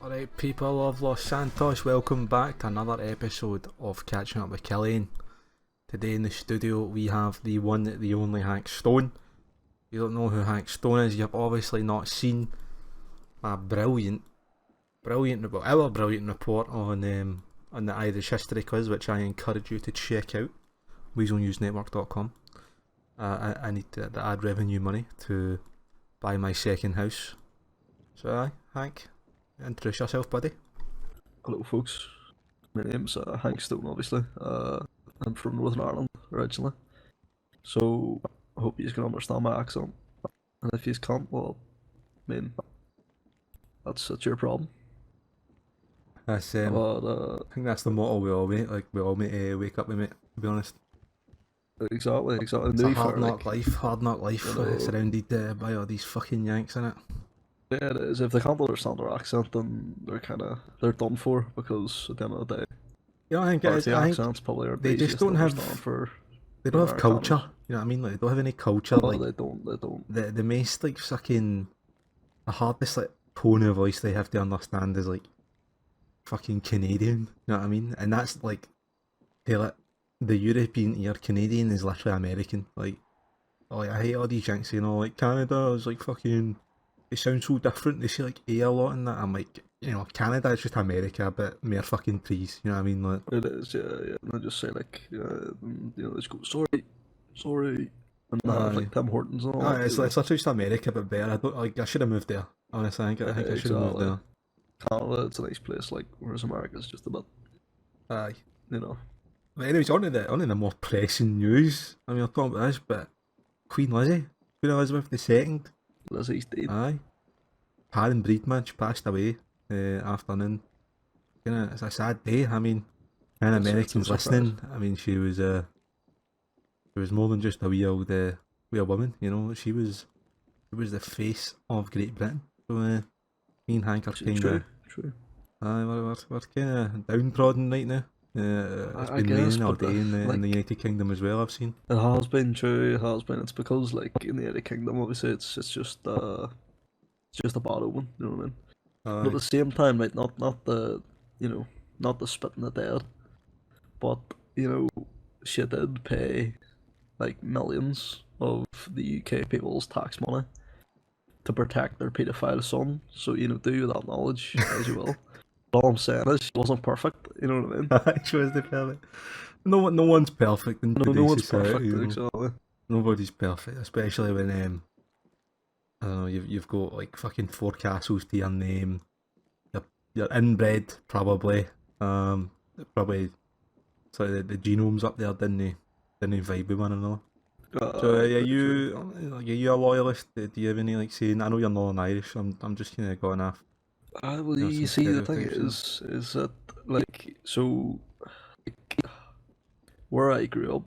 Alright, people of Los Santos, welcome back to another episode of Catching Up with Cillian. Today in the studio we have the one, the only Hank Stone. If you don't know who Hank Stone is, you've obviously not seen a brilliant report on the Irish history quiz, which I encourage you to check out. WeaselNewsNetwork.com. I need to add revenue money to buy my second house. So, Hank, introduce yourself, buddy. Hello folks, my name's Hank Stone obviously. I'm from Northern Ireland originally, so I hope you can understand my accent, and if you can't, well, I mean, that's your problem. That's But I think that's the motto we all wake up with, mate, to be honest. exactly, It's to a be hard fair, knock life, you know, surrounded by all these fucking Yanks in it. yeah, it is. If they can't understand our accent, then they're done for, because at the end of the day, You know, I think it is, RT I think accents probably aren't the they just easiest to don't understand have, for they the don't have culture, Americanos. you know what I mean? Like, they don't have any culture, No, like, they don't. the most, like, fucking, the hardest, like, tone of voice they have to understand is, like, fucking Canadian, you know what I mean? And that's, like, like, the European ear Canadian is literally American, like, I hate all these Yanks, you know, like, Canada is, like, fucking, they sound so different, they say, like, A a lot in that. I'm like, you know, Canada is just America, but more fucking trees, you know what I mean? Like, It is, yeah. And I just say like, they just go sorry, and that with aye. like Tim Hortons and all Aye, that, it's literally just America, but better. I don't, like, I should have moved there, honestly, I think I should have moved Exactly. there. Canada, it's a nice place, like, whereas America's just a bit, Aye. you know. But anyways, on to the more pressing news. I mean, I'll talk about this, but Queen Elizabeth II, Lizzie's dead. aye, had and breed, man, she passed away afternoon. It's a sad day. I mean, and It's a Americans surprise. listening, I mean, she was more than just a wee old woman, you know. She was the face of Great Britain. So me and Hank are kind True, of, true. we're kind of downtrodden right now. It's I been guess, raining all but day in the like, United Kingdom as well, I've seen. it has been true. It has been. It's because like in the United Kingdom, obviously, it's just a bad omen. You know what I mean? But at Aye. the same time, like, not the, you know, not the spitting the dead, but you know, she did pay like millions of the UK people's tax money to protect their paedophile son. So, you know, do with that knowledge as you will. All I'm saying is she wasn't perfect. You know what I mean? She was the perfect. No one's perfect in No today's one's society, perfect. you know. Exactly. Nobody's perfect, especially when I don't know, you've got like fucking four castles to your name. You're inbred, probably. Um, probably. So the genomes up there didn't vibe with one another. So Very true. are you a loyalist? Do you have any like saying? I know you're Northern Irish. I'm just kind of going off, Well, you some see, the thing stereotypes. And is that like so like, where I grew up,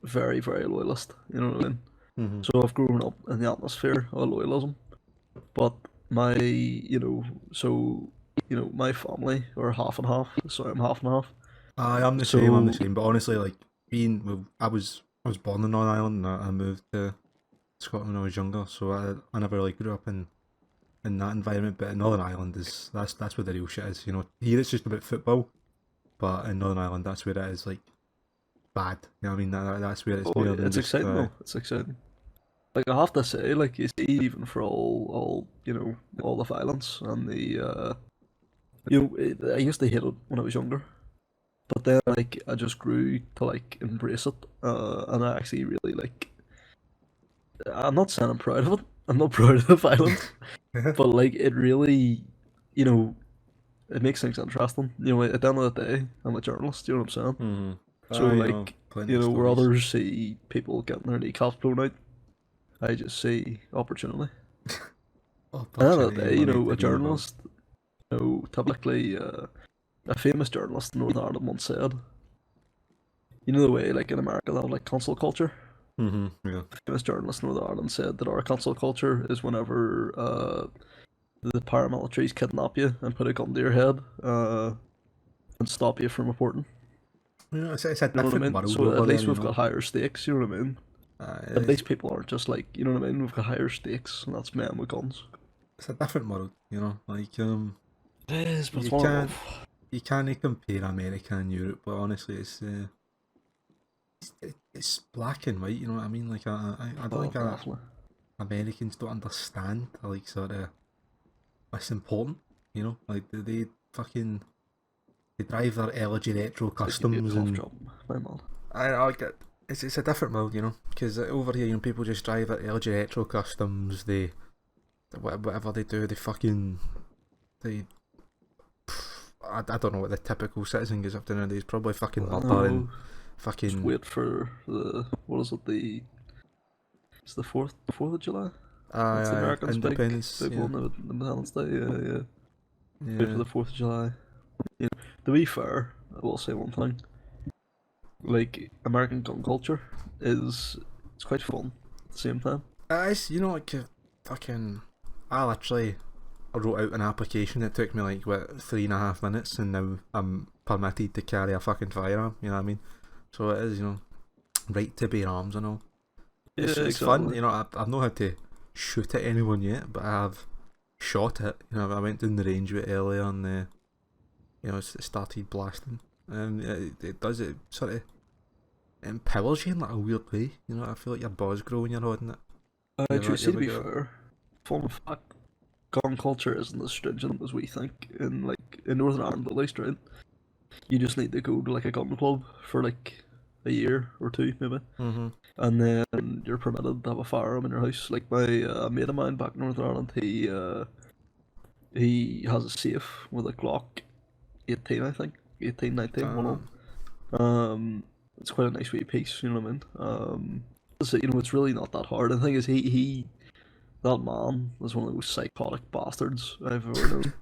very loyalist. You know what I mean? hmm So I've grown up in the atmosphere of loyalism. But my, my family are half and half, so I'm half and half. I'm the same. I'm the So same. But honestly, like I was born in Northern Ireland. And I moved to Scotland when I was younger, so I never really grew up in that environment. But in Northern Ireland is that's where the real shit is. You know, here it's just about football, but in Northern Ireland that's where it is like bad. You know what I mean? That's where it's oh, more yeah, than it's just exciting though. It's exciting. Like, I have to say, like, you see, even for all all the violence and the I used to hate it when I was younger, but then like I just grew to like embrace it, and I actually really like. I'm not saying I'm proud of it. I'm not proud of the violence, but like it really, you know, it makes things interesting. You know, at the end of the day, I'm a journalist. You know what I'm saying? hmm So you know, like, plenty you of know, where stories. others see people getting their kneecaps blown out, I just see opportunity. At the end of Opportunity the and day, you money know, to a be about. journalist, you know, typically, a famous journalist in Northern Ireland once said, you know, the way like in America they have like cancel culture. Yeah. A famous journalist in Northern Ireland said that our cancel culture is whenever the paramilitaries kidnap you and put a gun to your head, and stop you from reporting. You know, it's a You know what I different mean? world So over at there. least You we've know, got higher stakes. You know what I mean? At it's least people aren't just like, you know what I mean? We've got higher stakes, and that's men with guns. it's a different world. You know, like It is, but You it's more can't rough. you can't compare America and Europe, but honestly, it's black and white. You know what I mean? Like I don't Oh, think definitely. Americans don't understand like sort of what's important. You know, like they fucking they drive their LG retro It's like you do customs a tough and job, my man. I get it's a different world, you know, because over here, you know, people just drive their LG retro customs. They whatever they do, they fucking they. I don't know what the typical citizen gets up to nowadays. Probably fucking I murder and know. Just fucking wait for the what is it? It's the fourth of July. That's the Americans' big independence. big Yeah, one, the Independence Day. Yeah, yeah. Wait for yeah. the 4th of July. You know, to be fair, I will say one thing. Like American gun culture is it's quite fun at the same time. It's you know like fucking. I literally wrote out an application. It took me like what 3.5 minutes, and now I'm permitted to carry a fucking firearm. You know what I mean? So it is, you know, right to bear arms and all. Yeah, It's fun, exactly. you know. I've not had to shoot at anyone yet, but I have shot it. You know, I went down the range with earlier, and you know, it started blasting, and it does it sort of empowers you in like a weird way. You know, I feel like your balls grow when you're holding it. Actually, You see, to ever be get that? fair, fun fact, gun culture isn't as stringent as we think. In Northern Ireland, at least, right? You just need to go to like a gun club for like a year or two, maybe, Mm-hmm. and then you're permitted to have a firearm in your house. Like my mate of mine back in Northern Ireland, he has a safe with a Glock 18, I think, 18, 19, one of Damn. them. It's quite a nice wee piece, you know what I mean? So, you know, it's really not that hard. And the thing is, that man was one of those psychotic bastards I've ever known.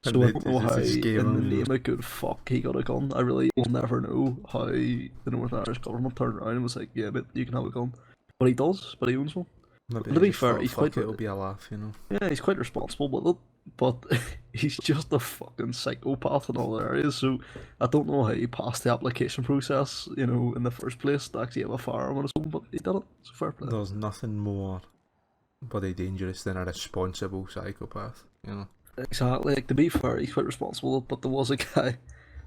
And So I don't know they how, just gave in the him, you know. name of good fuck, he got a gun. I really will never know how the Northern Irish government turned around and was like, yeah, but you can have a gun. But he does, but he owns one. Maybe And to they be just fair, thought, fuck it, it'll be a laugh, you know. yeah, he's quite responsible with it, but he's just a fucking psychopath in all areas. So I don't know how he passed the application process, you know, in the first place to actually have a firearm on his own, but he did it. So fair play. There's nothing more bloody dangerous than a responsible psychopath, you know. Exactly. Like to be fair, he's quite responsible. But there was a guy,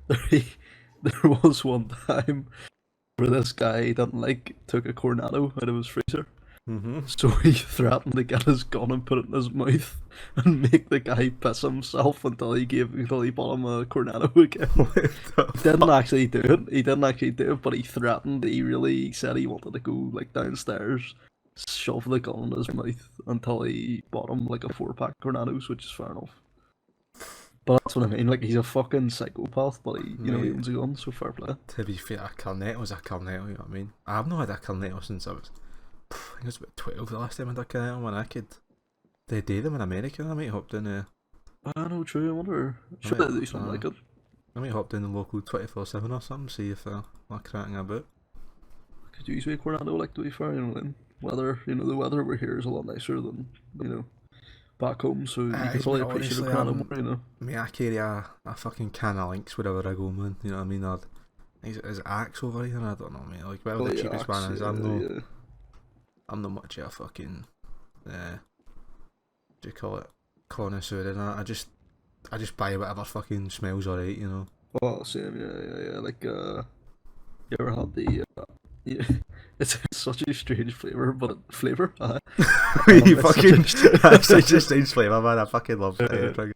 there, there was one time where this guy he didn't like took a cornetto out of his freezer. Mm-hmm. So he threatened to get his gun and put it in his mouth and make the guy piss himself until he bought him a cornetto again. What the He didn't fuck? actually do it. He didn't actually do it, but he threatened. He really said he wanted to go like downstairs, shove the gun in his mouth until he bought him like a 4 pack cornettos, which is fair enough. But that's what I mean. Like he's a fucking psychopath, but he Mate, owns a gun, so fair play. to be fair, a cornetto's a cornetto, you know what I mean? I've not had a cornetto since I think it was about 12 the last time I had a cornetto when I could. They did them in America, I might hopped in I know, true. I wonder. I Should might, they do something like it? I might hop down the local 24/7 or something, see if they're cracking about. Could use me a cornetto, like to be fair, then weather, the weather over here is a lot nicer than back home, so you could Mate, probably appreciate a honestly, cornetto more. mate, I carry a fucking can of links wherever I go, man. You know what I mean? Is it Axe over here? I don't know, mate. Like, whatever Oh the yeah, cheapest axe, one is, yeah, yeah. I'm not much of a fucking, what do you call it, connoisseur, and I just buy whatever fucking smells alright, you know. Oh, same, yeah. Like, you ever had the? Yeah, it's such a strange flavor. You It's such fucking, a that's such a strange flavour, man. I fucking love uh, drink.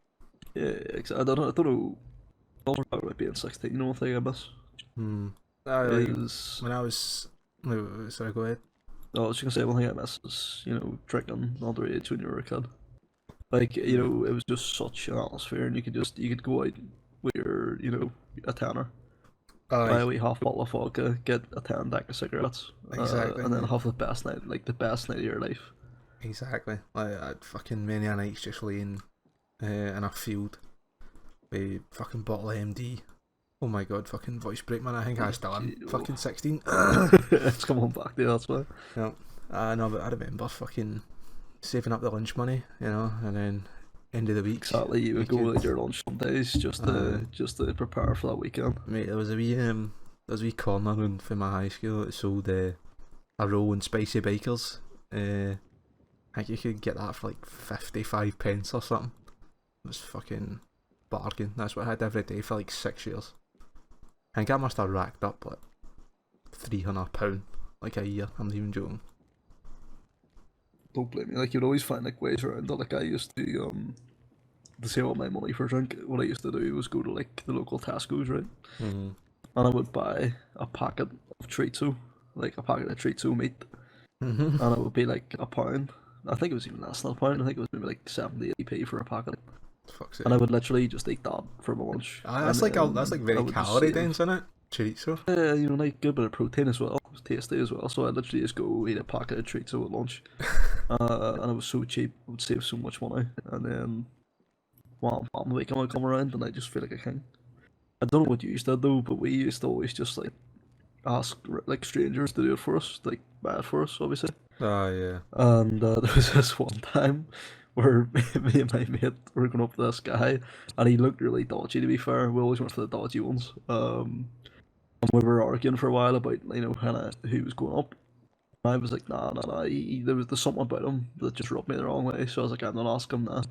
yeah. I don't know. All about being 16. You know, one thing I miss Hmm. Like, is. when I was, wait, sorry, go ahead. Oh, I was just gonna say one thing I miss is drinking underage when you were a kid. Like Yeah. it was just such an atmosphere, and you could go out with your a tenner, buy Aye, a wee half bottle of vodka, get a 10 pack of cigarettes, exactly, and then mate. have the best night, like the best night of your life. Exactly. Like, I'd fucking many a nights just laying in a field with fucking bottle of MD. Oh my god, fucking voice break, man. I think I still am Oh, fucking 16. it's coming back there. That's why. Yeah. No, but I remember fucking saving up the lunch money, you know, and then end of the week, Exactly, you we would go could. with your lunch some days just to prepare for that weekend. Mate, there was a wee corner round from my high school that sold a roll and spicy bikers. I think you could get that for like 55 pence or something. It was fucking bargain. That's what I had every day for like 6 years. I think I must have racked up like £300 like a year. I'm not even joking. Don't blame me. Like, you'd always find like ways around it. Like, I used to save all my money for a drink. What I used to do was go to like the local Tesco's, right? Mm-hmm. And I would buy a packet of Chorizo, like a packet of Chorizo meat, Mm-hmm. and it would be like £1. I think it was even less than £1. I think it was maybe like 70-80p for a packet. Fuck's And I sake. would literally just eat that for my lunch. That's And like that's like very I would just calorie save. dense, isn't it? Chorizo. Yeah, you know, like good bit of protein as well. It was tasty as well. So I literally just go eat a packet of Chorizo at lunch. And it was so cheap. I would save so much money. And then one weekend would come around and I just feel like a king. I don't know what you used to do, but we used to always just like ask like strangers to do it for us, like buy it for us, obviously. Oh yeah. And there was this one time where me and my mate were going up to this guy, and he looked really dodgy. To be fair, we always went for the dodgy ones. And we were arguing for a while about kind of who was going up. I was like, nah. There's something about him that just rubbed me the wrong way. So I was like, I'm not asking him that.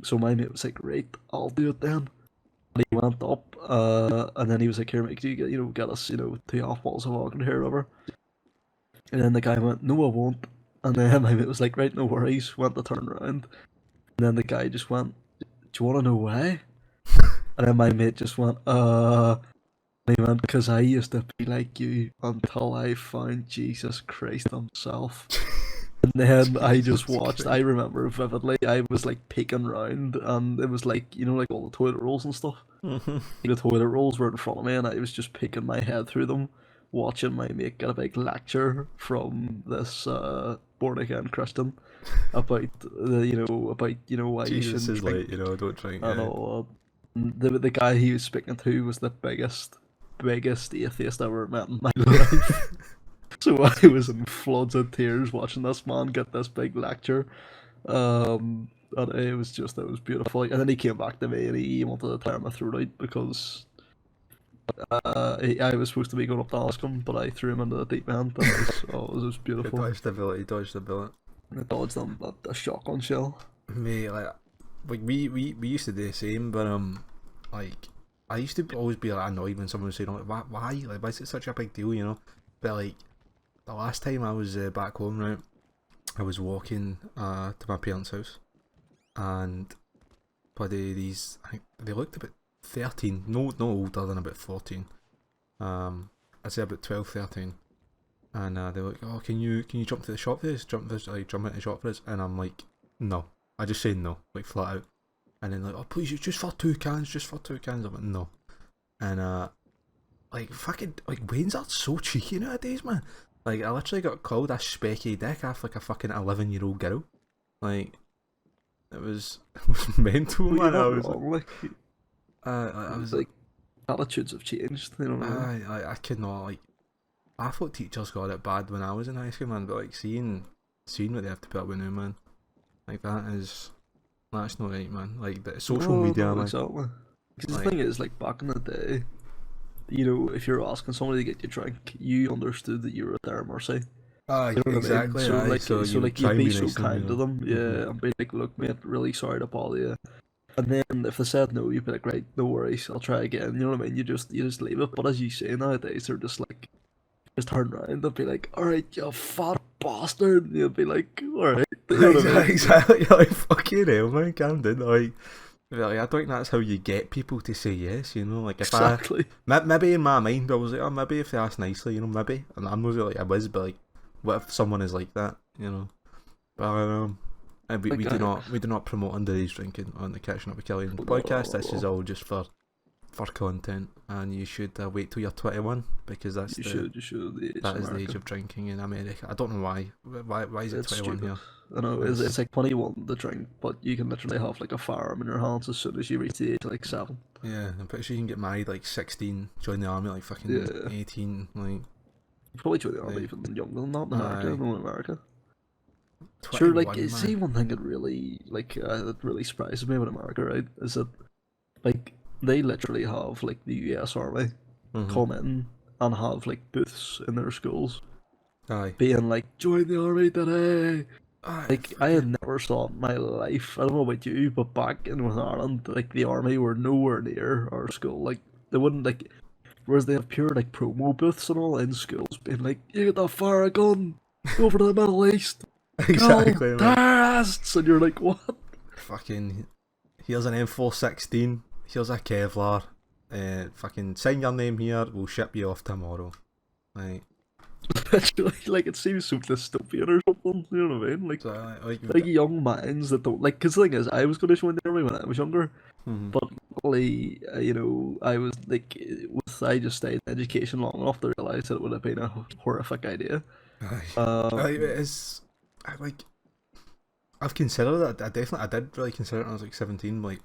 So my mate was like, right, I'll do it then. And he went up, and then he was like, here, mate, could you get us, 2 half bottles of vodka here, whatever. And then the guy went, no, I won't. And then my mate was like, right, no worries. Went to turn around. And then the guy just went, do you want to know why? And then my mate just went, And he went, because I used to be like you until I found Jesus Christ himself. And then I just watched, I remember vividly, I was like peeking round, and it was like, like all the toilet rolls and stuff. Mm-hmm. The toilet rolls were in front of me, and I was just peeking my head through them, watching my mate get a big lecture from this born again Christian about why you Jesus shouldn't is drink. late, don't drink. I Yeah. know. The guy he was speaking to was the biggest atheist I ever met in my life. So I was in floods of tears watching this man get this big lecture. And it was beautiful. And then he came back to me and he wanted to tear my throat out because I was supposed to be going up to ask him, but I threw him into the deep end. And it was He beautiful. dodged the bullet. I dodged them a shotgun shell. Mate, like we used to do the same, but like I used to always be like annoyed when someone was saying, like, why, like, why is it such a big deal, But like the last time I was back home, right, I was walking to my parents' house, and these, I think they looked about 13, no older than about 14. I'd say about 12, 13. And they were like, oh, can you jump to the shop for this? Jump into the shop for this? And I'm like, no. I just say no, like flat out. And then like, oh please, just for 2 cans, I'm like, no. And like fucking, like Wayne's are so cheeky nowadays, man. Like I literally got called a specky dick after like a fucking 11-year-old girl. Like it was mental, man. I was I was like, attitudes have changed. I could not, like, I thought teachers got it bad when I was in high school, man. But like seeing what they have to put up with now, man. Like that's not right, man. Like the social media, man. Exactly. Because Like, the thing is, like back in the day, if you're asking somebody to get you a drink, you understood that you were at their mercy. You know what exactly. I mean? So you'd be so nice to them, kind to them, yeah, and be like, look, mate, really sorry to bother you. And then if they said no, you'd be like, right, no worries, I'll try again. You know what I mean? You just leave it. But as you say nowadays, they're just like, just turn around, they'll be like, all right, you fat bastard. And you'll be like, all right. You know what I mean? Exactly. You're like, fucking hell, man, calm down. Like, I don't think that's how you get people to say yes, Like, if Exactly. maybe in my mind, I was like, oh, maybe if they ask nicely, maybe. And I'm not really like I was, but like, what if someone is like that, But we do not promote underage drinking on the Catching Up with Cillian podcast. This is all just for content, and you should wait till you're 21 because that's You should. That is the age of drinking in America. I don't know why. Why is it It's 21 stupid. here? I know it's like 21 to drink, but you can literally have like a firearm in your hands as soon as you reach the age of like 7. Yeah, I'm pretty sure you can get married like 16, join the army like fucking Yeah. 18, like You probably join the army Like, even younger than that in America. aye. No, in America. 21, Sure, like man. see one thing that really that really surprises me about America, right? Is that like they literally have like the US Army Mhm. come in and have like booths in their schools, Aye. being like, join the army today. Like, I had never thought in my life, I don't know about you, but back in Northern Ireland, like, the army were nowhere near our school. Like, they wouldn't, like, whereas they have pure, like, promo booths and all in schools, being like, you get that fire gun, go over to the Middle East, exactly, kill man. terrorists, and you're like, what? Fucking, here's an M416, here's a Kevlar, fucking sign your name here, we'll ship you off tomorrow. Like, Literally, like, it seems so dystopian or something, you know what I mean? Like, so, like young minds that don't, like, because the thing is, I was going to join the army when I was younger, mhm. but luckily, you know, I was, like, I just stayed in education long enough to realise that it would have been a horrific idea. It is, like, I've considered it. I did really consider it when I was like 17. Like,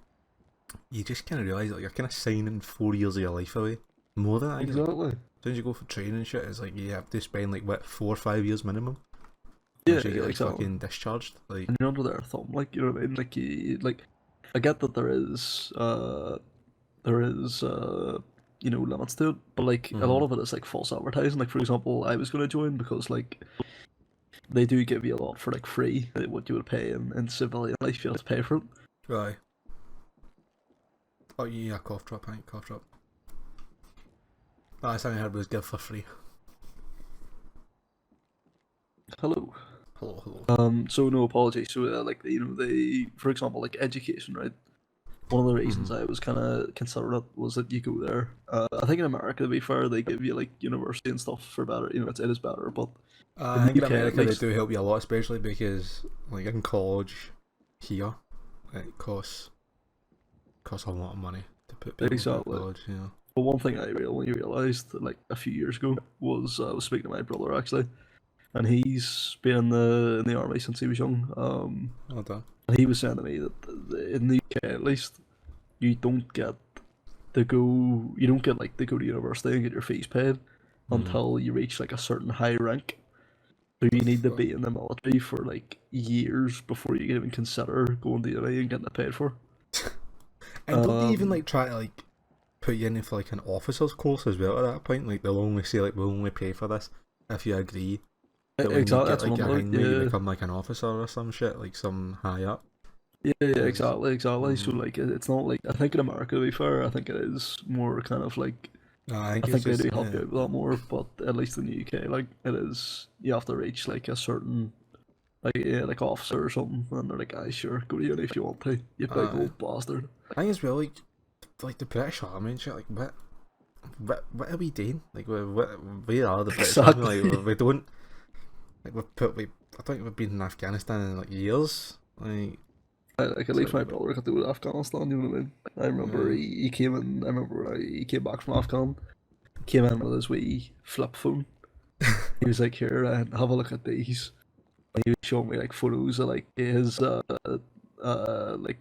you just kind of realise that you're kind of signing 4 years of your life away. More than that, like, Exactly. as soon as you go for training and shit, it's like you have to spend like what 4 or 5 years minimum. Yeah, Once you get like exactly. fucking discharged. Like, And you're under their thumb, like, you know what I mean? Like, like, I get that there is, you know, limits to it, but like, a lot of it is like false advertising. Like, for example, I was going to join because like they do give you a lot for like free, what you would pay in civilian life. You have to pay for it. right. Oh yeah, cough drop, I think, cough drop. Last time I heard was give for free. Hello. Hello. So no apologies. So like, you know, they, for example, like education, right? One of the reasons I was kind of considering it was that you go there. I think in America, to be fair, they give you like university and stuff for better. You know, it is better, but I in think the in UK, at America they least, do help you a lot, especially because like in college here, it costs a lot of money to put people through exactly. college. You know. But one thing I really realized, like a few years ago, was I was speaking to my brother actually, and he's been in the army since he was young. Well done. And he was saying to me that in the UK at least, you don't get you don't get like to go to university and get your fees paid until you reach like a certain high rank. So you need to Fuck. be in the military for like years before you can even consider going to uni and getting it paid for. And don't they even like try to like put you in for like an officer's course as well at that point? Like they'll only say like we'll only pay for this if you agree that when Exactly, you get that's like one your of hangman you yeah. become like an officer or some shit, like some high up. Yeah, yeah, 'Cause, exactly. So like, it's not like I think in America. To be fair, I think it is more kind of like I think I it's think they just do help you out with that more. But at least in the UK, like it is, you have to reach like a certain like yeah, like officer or something, and they're like, "I sure go to uni if you want to, you big old bastard." I think it's well like the British Army and shit. Like what are we doing? Like where are the British Army? Exactly. Like we don't like I think we've been in Afghanistan in like years. Like at So, least my brother got to go to Afghanistan. You know what I mean? I remember he came in. I remember he came back from Afghan. Came in with his wee flip phone. He was like, "Here, have a look at these." And he was showing me like photos of like his like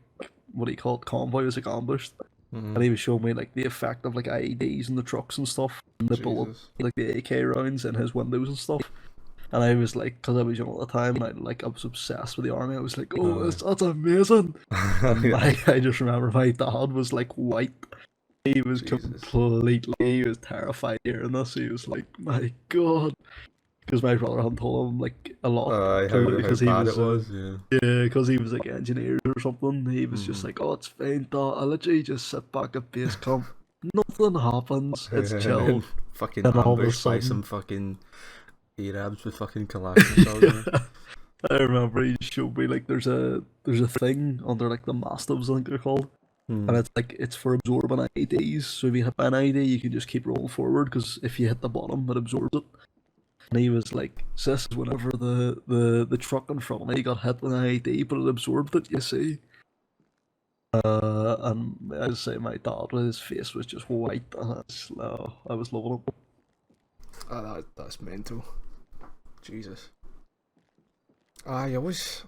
what do you call it, convoy was like ambushed, and he was showing me like the effect of like IEDs in the trucks and stuff, and the bullet, Jesus. like the AK rounds in his windows and stuff. And I was like, because I was young at the time, and I was obsessed with the army. I was like, oh, that's amazing. And Yeah. I just remember my dad was like white. He was Jesus. he was terrified hearing this. He was like, my God. Because my brother hadn't told him like a lot. How Because he bad was, it was, yeah. yeah, because he was like engineer or something. He was just like, oh, it's fine, dad. I literally just sit back at base camp. Nothing happens. It's chill. Fucking And all of a ambushed by some sudden, fucking Arabs with fucking Kalashnikovs. yeah. I remember he showed me like there's a thing under like the mastiffs, I think they're called, and it's like it's for absorbing IEDs. So if you hit by an IED, you can just keep rolling forward because if you hit the bottom, it absorbs it. And he was like, "Sis, whenever the truck in front of me got hit with an IED, but it absorbed it, you see." And I say my dad, his face was just white, and I was loving it. That's mental. Jesus. Ah, you always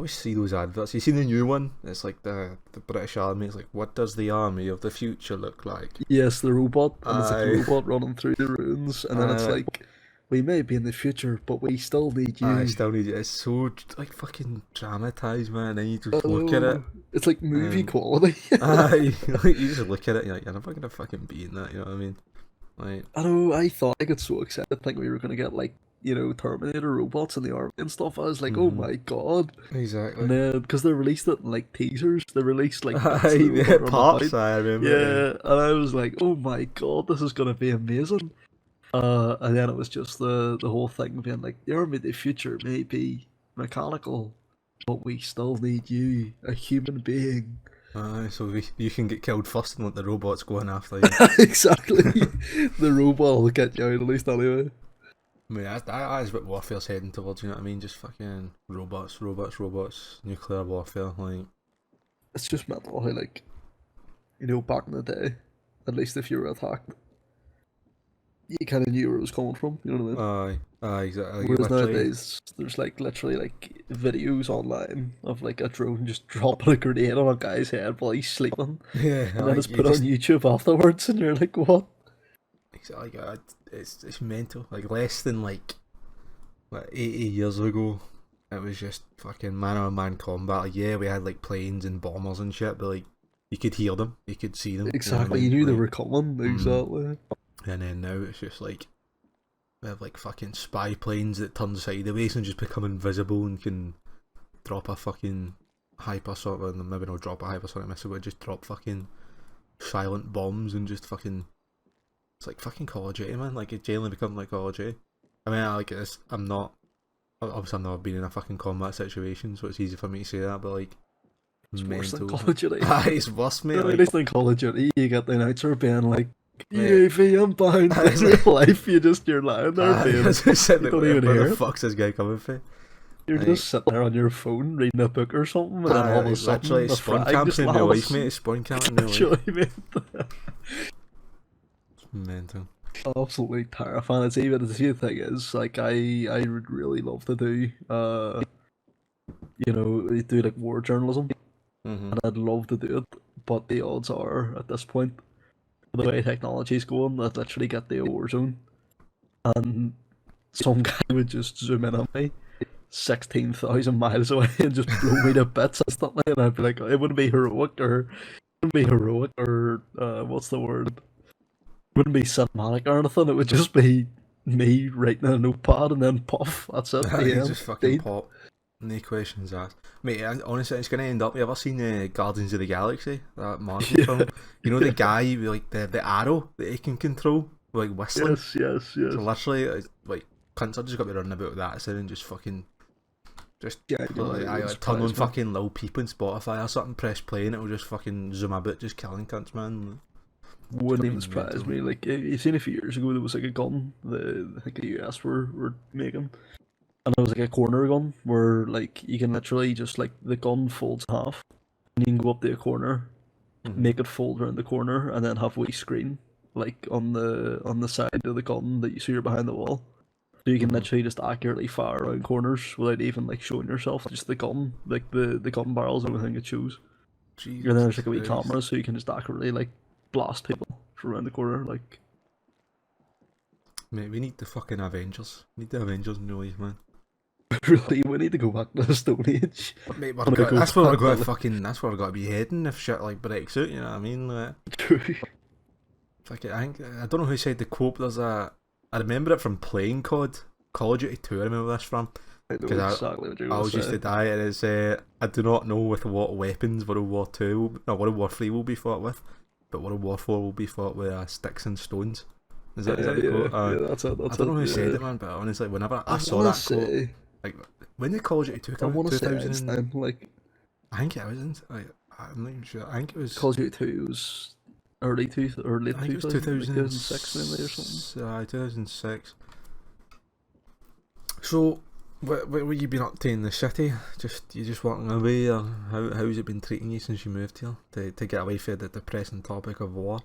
see those adverts. You see the new one? It's like the British Army. It's like, what does the army of the future look like? Yes, the robot, and it's like the Aye. robot running through the ruins, and then it's like, we may be in the future, but we still need I you. still need it. It's so like fucking dramatized, man. And you just look at it. It's like movie And quality. aye, like, you just look at it. You're like, you're never gonna fucking be in that. You know what I mean? Like, I know, I thought I got so excited thinking we were gonna get like Terminator robots in the army and stuff. I was like, oh my god. Exactly. And then, because they released it in like teasers, they released like bits Aye, of the yeah, robot on the parts, fight. I remember. Yeah, and I was like, oh my god, this is gonna be amazing. And then it was just the whole thing being like, the army of the future may be mechanical, but we still need you, a human being. Aye, so you can get killed first and let the robots go in after you. Exactly. The robot will get you out at least anyway. I mean, that is what warfare's heading towards, you know what I mean? Just fucking robots, nuclear warfare, like... It's just mental how, like, back in the day, at least if you were attacked, you kind of knew where it was coming from, you know what I mean? Aye, exactly. Like, Whereas literally, nowadays, there's like literally like videos online of like a drone just dropping a grenade on a guy's head while he's sleeping, yeah, and then like, it's you put just... on YouTube afterwards, and you're like, what? Exactly, it's mental. Like, less than, like 80 years ago, it was just fucking man-on-man combat. Like, yeah, we had, like, planes and bombers and shit, but, like, you could hear them, you could see them. Exactly, you you know knew what I they mean? were coming. Exactly. And then now it's just, like, we have, like, fucking spy planes that turn sideways and just become invisible and can drop a fucking hypersonic, well, maybe not drop a hypersonic missile, but just drop fucking silent bombs and just fucking... It's like fucking Call of Duty, man. Like, it genuinely become like Call of Duty. I mean, I like this. Obviously, I've never been in a fucking combat situation, so it's easy for me to say that, but like, It's worse than mental. Call of Duty. It's worse, mate. At Like, least in Call of Duty, you get the announcer being like, mate. UAV, I'm behind. In real life, you're lying there being, I said, you like, don't even where hear the it. fuck's this guy coming from? You're Like, just sitting there on your phone reading a book or something, and then all of a sudden literally, the spawn frag just camping in real life, lands. mate. It's spawn camping in real life. Literally, mate. It's mental. Absolutely terrifying. It's even the thing is, like, I would really love to do do like war journalism, and I'd love to do it, but the odds are at this point, the way technology's going, I'd literally get the war zone, and some guy would just zoom in on me 16,000 miles away and just blow me to bits instantly, and I'd be like, it wouldn't be heroic or what's the word? Wouldn't be cinematic or anything. It would just be me writing in a notepad and then puff. That's it. You Yeah, just fucking pop. No questions asked. Mate, honestly, it's going to end up... You ever seen Guardians of the Galaxy? That Marvel film? You know the guy with like the arrow that he can control? Like whistling? Yes. So literally, like, cunts are just got to be running about with that so then just fucking... Just turn on fucking Lil Peep on Spotify or something, press play and it'll just fucking zoom about just killing cunts, man. Wouldn't even surprise me. Like, you've seen a few years ago, there was like a gun that I think the US were making, and it was like a corner gun where like you can literally just like the gun folds in half, and you can go up to a corner, make it fold around the corner, and then have a wee screen like on the side of the gun that you see you're behind the wall. So you can literally just accurately fire around corners without even like showing yourself. Just the gun, like the gun barrels, everything it shows. And then there's like a wee camera, so you can just accurately like blast people from around the corner. Like, mate, we need the fucking Avengers. We need the Avengers in real life, man. really, we need to go back to the Stone Age. But mate, that's where we're going to fucking... That's where we're going to be heading if shit like breaks out, you know what I mean? Like, True. fucking, I don't know who said the quote. I remember it from playing Call of Duty 2, I remember this from. I know exactly what you're I going was to used say. to die, and it's, I do not know with what weapons World War III will be fought with, but World War IV will be fought with sticks and stones. Is that the quote? Yeah, that's it. I don't know who said it, man, but honestly, whenever I saw that quote, like, when did Call of Duty 2 I come want out? to say 2000? Einstein, like, I think it was in, like, I'm not even sure. I think it was... Call of Duty 2 was late I think it was 2006 maybe or something. 2006. So, what you been up to in the city? You just walking away, or how's it been treating you since you moved here to get away from the depressing topic of war?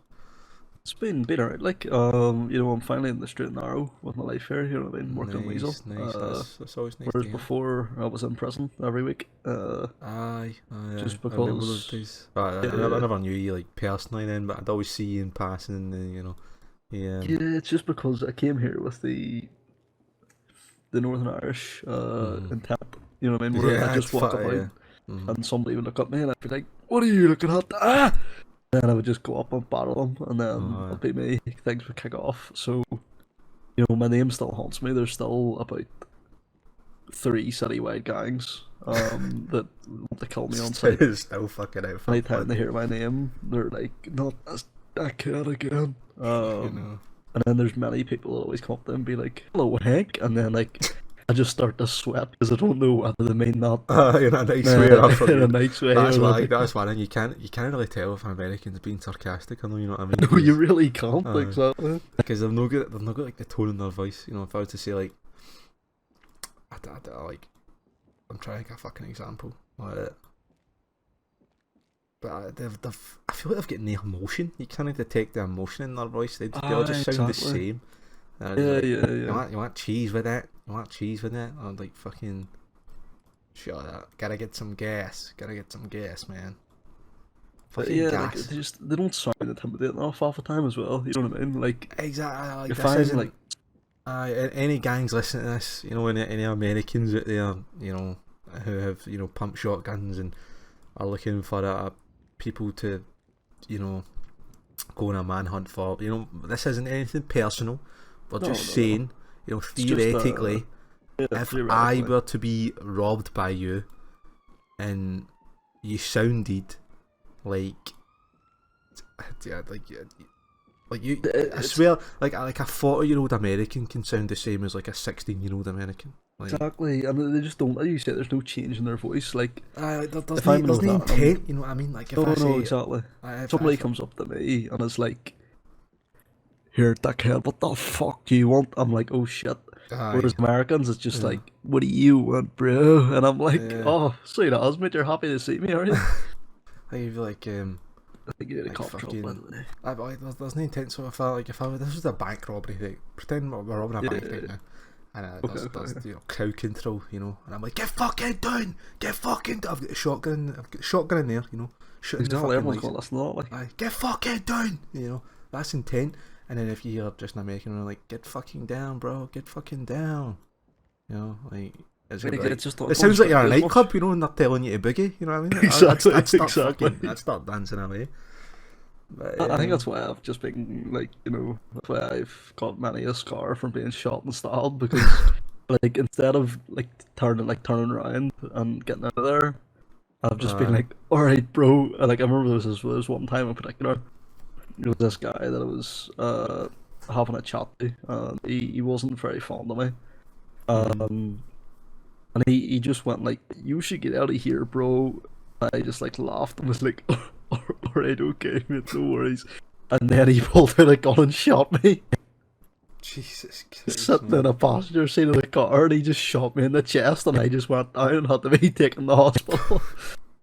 It's been alright. Like, I'm finally in the straight and narrow with my life here. You know what I mean? Working weasel. Nice. That's always nice. Whereas before, I was in prison every week. Aye, just I remember because- those days. I never knew you like personally then, but I'd always see you in passing, and Yeah, it's just because I came here with the Northern Irish intent. You know what I mean? Where I just walk about and somebody would look at me and I'd be like, "What are you looking at?" Ah! And then I would just go up and battle them, and then it'd be me. Things would kick off. So You know, my name still haunts me. There's still about 3 citywide gangs that want to kill me on sight. Still fucking out for Anytime fun, they hear my name, they're like, "Not that kid again." you know. And then there's many people that always come up to and be like, "Hello, Hank," and then like I just start to sweat because I don't know whether they mean that In a nice way or for in a good. nice way. That's or why. like, That's why. And you can't really tell if an American's being sarcastic. I know, you know what I mean. no, you really can't. Exactly. Because they've not got like the tone in their voice. You know, if I was to say like, like, I'm trying to get a fucking example. But I feel like they've got no emotion. You can't detect the emotion in their voice. They all just sound the same. Yeah, Like, yeah. You want cheese with it? You want cheese with it? I'm like, fucking shut up. Gotta get some gas. Gotta get some gas, man. But Fucking yeah, like gas. they don't sound intimidating enough half the time as well. You know what I mean? Like Exactly. Like you this find isn't. like Any gangs listening to this, you know, any Americans out there, you know, who have, you know, pump shotguns and are looking for people to, you know, go on a manhunt for. You know, this isn't anything personal. We're no, just no, no. saying, you know, It's just theoretically, yeah, if I theoretically. were to be robbed by you and you sounded like, yeah, like you, I It's swear, like a 40-year-old American can sound the same as like a 16-year-old American. Like, exactly, and they just don't. As you said, there's no change in their voice. Like there's if I'm in there's with no that, and I'm intent. You know what I mean? Like if no, I no, say, exactly. Somebody if comes up to me and is like, "Here, dickhead, what the fuck do you want?" I'm like, "Oh shit." aye, Whereas Americans, it's just yeah, like, "What do you want, bro?" And I'm like, yeah. "Oh, sweet as mate, you're happy to see me, are you?" I'd be I think you get a like cop job, by fucking. the way. There's no intent. So if I this was a bank robbery, like, pretend we're robbing a bank right Yeah. now, and Okay, there's okay. you know crowd control, you know, and I'm like, get fucking down, get fucking down. I've got a shotgun in there, you know, shooting the Exactly, fucking everyone's lights. gonna listen to that. Like, Aye, get fucking down, you know, that's intent. And then if you hear just an American, they're like, get fucking down, bro, get fucking down, you know, like. It's gonna be like, it's just it not going sounds like you're straight at a as much. nightclub, you know, and they're telling you to boogie. You know what I mean? Exactly, I'd start dancing away. But I think yeah, that's why I've just been like, that's why I've got many a scar from being shot and stabbed because, like, instead of turning around and getting out of there, I've just been uh, like, all right, bro. And, like, I remember there was one time in particular. There was this guy that I was having a chat to, and he wasn't very fond of me. mm, Um, and he just went like, "You should get out of here, bro." I just like laughed and was like, "Alright, okay, mate, no worries." And then he pulled out a gun and shot me, Jesus Christ, sitting in man. a passenger seat of the car, and he just shot me in the chest, and I just went down and had to be taken to the hospital.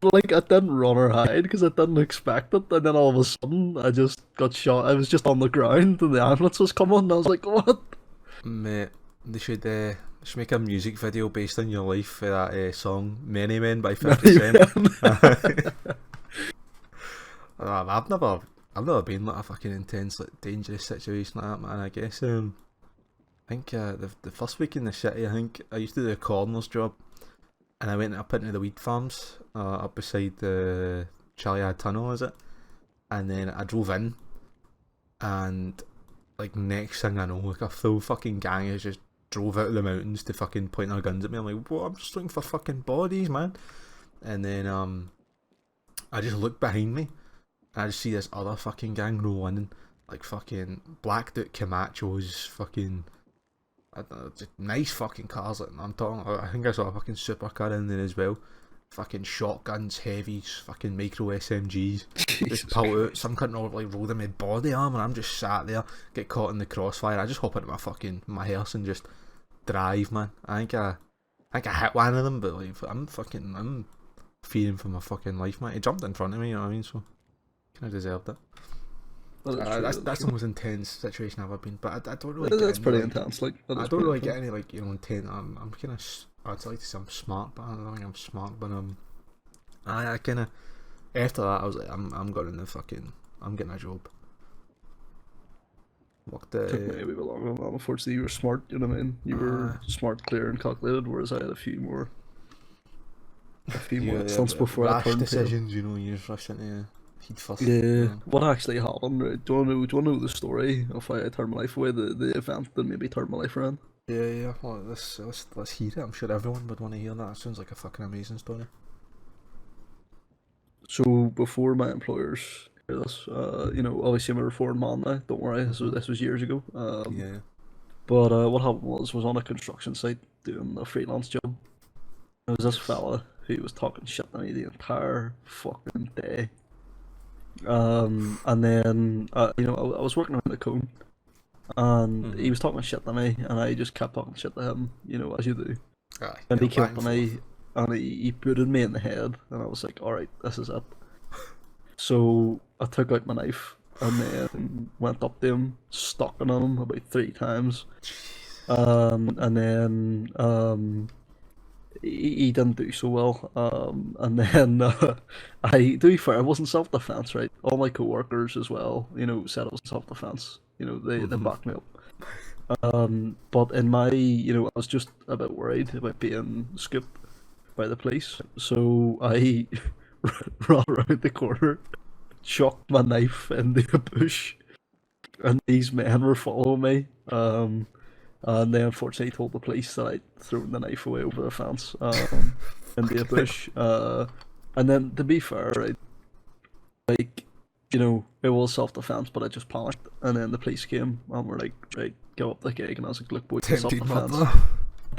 Like I didn't run or hide because I didn't expect it, and then all of a sudden I just got shot. I was just on the ground, and the ambulance was coming, and I was like, "What?" Mate, they should make a music video based on your life for that song "Many Men" by 50 Many Cent. men. I've never been in like a fucking intense, like dangerous situation like that, man. I guess I think the first week in the city, I think I used to do a coroner's job, and I went up into the weed farms up beside the Chiliad Tunnel, is it? And then I drove in, and like next thing I know, like a full fucking gang has just drove out of the mountains to fucking point their guns at me. I'm like, what? I'm just looking for fucking bodies, man. And then I just look behind me, and I just see this other fucking gang rolling in, like fucking blacked out Camachos, fucking. I don't know, just nice fucking cars. Like, I'm talking. I think I saw a fucking supercar in there as well. Fucking shotguns, heavies, fucking micro SMGs. Jesus Just pull out. Christ. Some couldn't like roll in my body arm, and I'm just sat there, get caught in the crossfire. I just hop into my hearse and just drive, man. I think I hit one of them, but like I'm fearing for my fucking life, man. He jumped in front of me, you know what I mean? So kind of deserved it. That is true. That is That's the true. most intense situation I've ever been. But I don't really get That's into pretty like intense. Like that I is don't pretty really get intense. any like intent. I'm kind of I'd like to say I'm smart, but I don't think I'm smart. But I kind of after that I was like I'm going in the fucking I'm getting a job. Worked Took me a wee bit longer than that. Unfortunately, you were smart. You know what I mean? You were smart, clear, and calculated. Whereas I had a few more yeah, instants before I rash turned tail. decisions, you know, you just rush into he'd first. Yeah, what actually happened? Right? Do you wanna know the story of how I turned my life away? The event that maybe turned my life around. Yeah. Well, let's hear it. I'm sure everyone would want to hear that. It sounds like a fucking amazing story. So before my employers hear this, obviously I'm a reformed man now. Don't worry, this was years ago. Yeah. But what happened was on a construction site doing a freelance job. There was this Yes. fella who was talking shit to me the entire fucking day. And then I was working around the cone, and he Mm-hmm. was talking shit to me, and I just kept talking shit to him, as you do. Aye. And Yeah, he came back up and to forth. me, and he booted me in the head, and I was like, all right, this is it. So I took out my knife and then went up to him, stuck it on him about 3 times. And then he didn't do so well. And then to be fair, it wasn't self defense, right? All my coworkers as well, said it was self defense. They Mm-hmm. backed me up. But in my, I was just a bit worried about being scooped by the police, so I ran around the corner, chucked my knife into a bush, and these men were following me. And they unfortunately told the police that I'd thrown the knife away over the fence, into a Fucking hell. bush. And then to be fair, right, like, it was self defense, but I just panicked. And then the police came and were like, right, give up the gig. And I was like, look, boys, it's self Attempted defense. murder.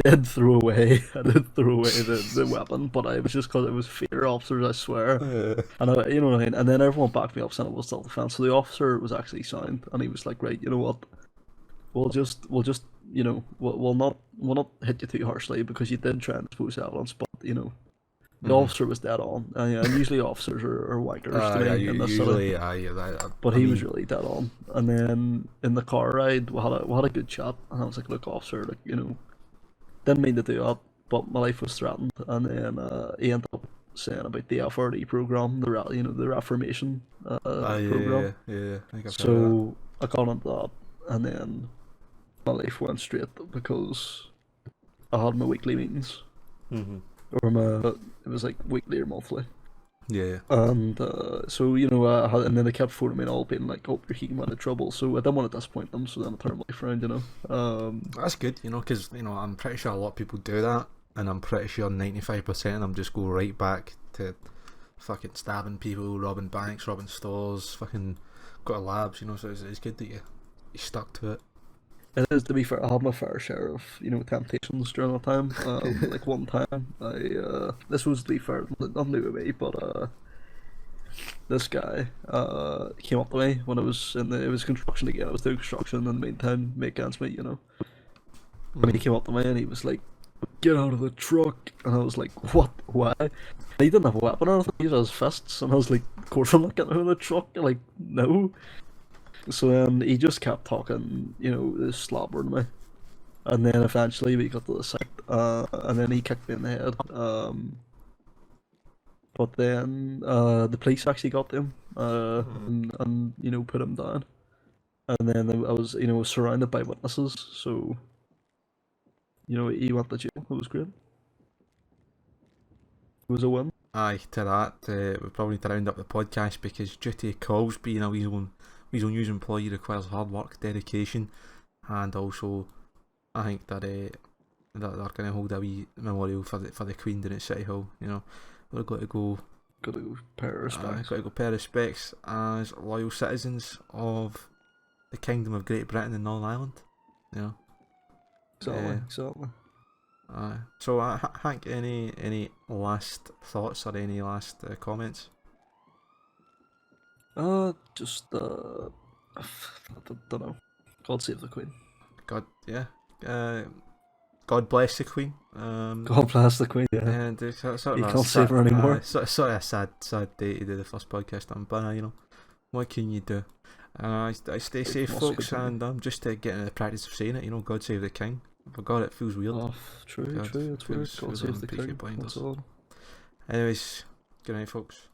I did throw away the weapon, but I was just because it was fear officers, I swear. And you know what I mean? And then everyone backed me up saying it was self defense. So the officer was actually signed, and he was like, right, you know what? We'll just we'll not hit you too harshly because you did try and expose evidence, but the Mm-hmm. officer was dead on, and usually officers are wankers to Yeah. me in this city, Usually, yeah. but I he was mean, really dead on. And then in the car ride, we had a good chat, and I was like, look, officer, like, didn't mean to do that, but my life was threatened. And then he ended up saying about the FRD program, the Reformation program. yeah. I think I've heard of that. So I got into that, and then my life went straight because I had my weekly meetings, Mm-hmm. or it was like weekly or monthly. Yeah. And so and then they kept phoning me and all, being like, "Hope you're keeping out of trouble." So I didn't want to disappoint them, so then I turned my life around. That's good, because I'm pretty sure a lot of people do that, and I'm pretty sure 95% of them just go right back to fucking stabbing people, robbing banks, robbing stores, fucking go to labs, so it's good that you stuck to it. It is, to be fair. I had my fair share of temptations during that time. Like one time, this was, to be fair, nothing new to me, but this guy came up to me when I was it was construction again. I was doing construction in the meantime, make ends meet. And he came up to me and he was like, "Get out of the truck!" And I was like, "What? Why?" And he didn't have a weapon or anything. He just had his fists, and I was like, "Of course I'm not getting out of the truck." Like, no. So then he just kept talking, this slobber to me, and then eventually we got to the site, and then he kicked me in the head. But then the police actually got to him, and put him down. And then I was surrounded by witnesses, so he went to jail. It was great. It was a win. Aye, to that, we probably need to round up the podcast because due to Coles being a his own news employee requires hard work, dedication, and also I think that that they're going to hold a wee memorial for the Queen down at City Hall. We've got to go. Got to pay our respects. Got to go pay respects as loyal citizens of the Kingdom of Great Britain and Northern Ireland. Exactly. So Hank, any last thoughts or any last comments? Just I don't know. God save the Queen. God, yeah. God bless the Queen. God bless the Queen. Yeah. And it's sort You of can't save her anymore. sort of a sad day to do the first podcast on, but what can you do? I stay safe, folks, and just to get into the practice of saying it, God save the King. For God, it feels weird. Oh, true, God, true. It's weird. God save the King. blinders. That's all. Anyways, good night, folks.